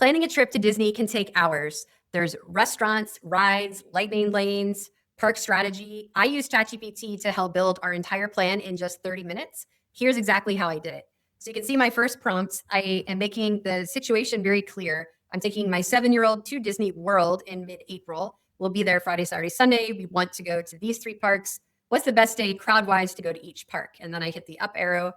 Planning a trip to Disney can take hours. There's restaurants, rides, lightning lanes, park strategy. I use ChatGPT to help build our entire plan in just 30 minutes. Here's exactly how I did it. So you can see my first prompt. I am making the situation very clear. I'm taking my 7-year-old to Disney World in mid-April. We'll be there Friday, Saturday, Sunday. We want to go to these 3 parks. What's the best day crowd-wise to go to each park? And then I hit the up arrow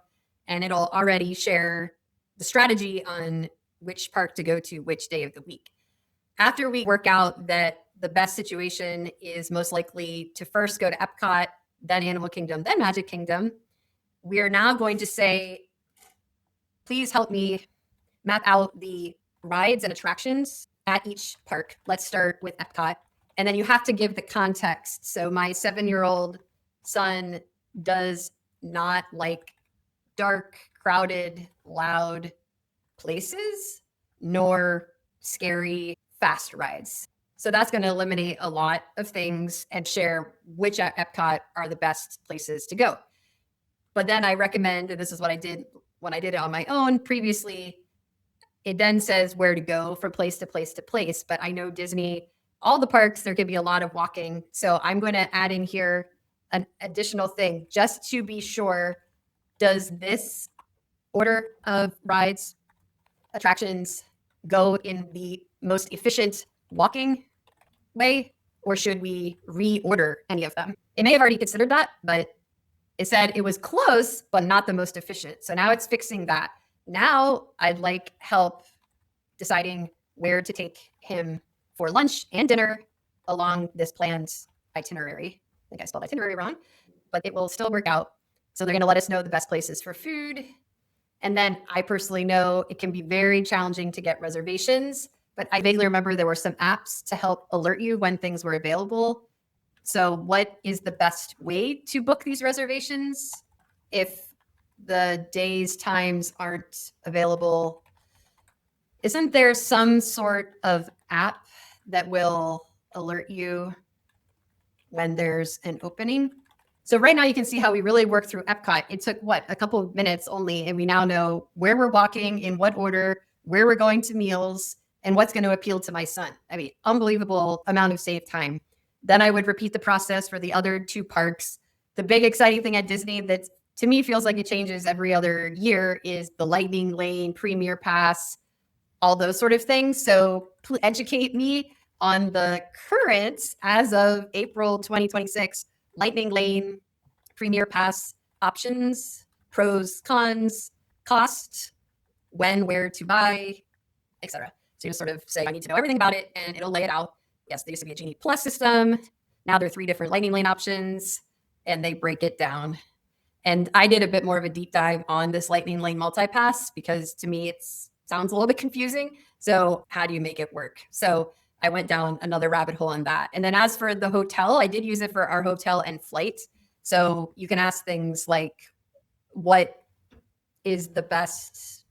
and it'll already share the strategy on which park to go to which day of the week. After we work out that the best situation is most likely to first go to Epcot, then Animal Kingdom, then Magic Kingdom, we are now going to say, please help me map out the rides and attractions at each park. Let's start with Epcot. And then you have to give the context. So my 7-year-old son does not like dark, crowded, loud places, nor scary, fast rides. So that's going to eliminate a lot of things and share which at Epcot are the best places to go. But then I recommend, and this is what I did when I did it on my own previously, it then says where to go from place to place to place. But I know Disney, all the parks, there could be a lot of walking. So I'm going to add in here an additional thing just to be sure. Does this order of rides, attractions go in the most efficient walking way, or should we reorder any of them? It may have already considered that, but it said it was close, but not the most efficient. So now it's fixing that. Now I'd like help deciding where to take him for lunch and dinner along this planned itinerary. I think I spelled itinerary wrong, but it will still work out. So they're going to let us know the best places for food. And then I personally know it can be very challenging to get reservations, but I vaguely remember there were some apps to help alert you when things were available. So what is the best way to book these reservations if the days, times aren't available? Isn't there some sort of app that will alert you when there's an opening? So right now you can see how we really worked through Epcot. It took a couple of minutes only, and we now know where we're walking, in what order, where we're going to meals, and what's going to appeal to my son. I mean, unbelievable amount of saved time. Then I would repeat the process for the other 2 parks. The big exciting thing at Disney that to me feels like it changes every other year is the Lightning Lane, Premier Pass, all those sort of things. So please educate me on the current, as of April 2026, Lightning Lane, Premier Pass options, pros, cons, cost, when, where to buy, etc. So you just sort of say, I need to know everything about it, and it'll lay it out. Yes, there used to be a Genie Plus system. Now there are 3 different Lightning Lane options, and they break it down. And I did a bit more of a deep dive on this Lightning Lane multi-pass because to me it sounds a little bit confusing. So how do you make it work? So I went down another rabbit hole on that. And then as for the hotel, I did use it for our hotel and flight. So you can ask things like, what is the best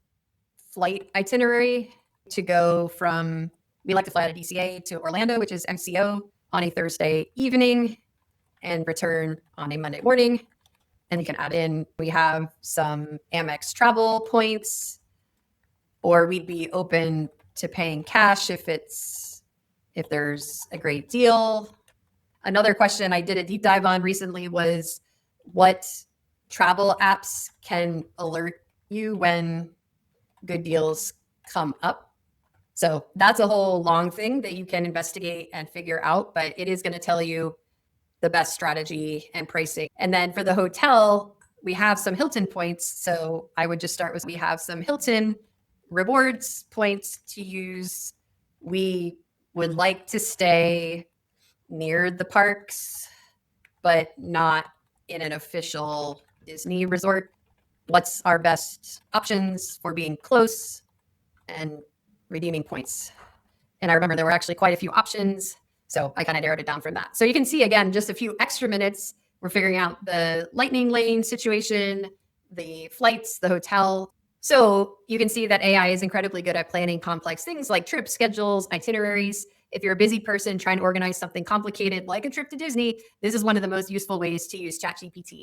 flight itinerary to go from, we like to fly out of DCA to Orlando, which is MCO, on a Thursday evening and return on a Monday morning. And you can add in, we have some Amex travel points, or we'd be open to paying cash if there's a great deal. Another question I did a deep dive on recently was what travel apps can alert you when good deals come up. So that's a whole long thing that you can investigate and figure out, but it is going to tell you the best strategy and pricing. And then for the hotel, we have some Hilton points. So I would just start with, we have some Hilton rewards points to use. We would like to stay near the parks, but not in an official Disney resort. What's our best options for being close and redeeming points? And I remember there were actually quite a few options. So I kind of narrowed it down from that. So you can see, again, just a few extra minutes. We're figuring out the Lightning Lane situation, the flights, the hotel. So you can see that AI is incredibly good at planning complex things like trip schedules, itineraries. If you're a busy person trying to organize something complicated like a trip to Disney, this is one of the most useful ways to use ChatGPT.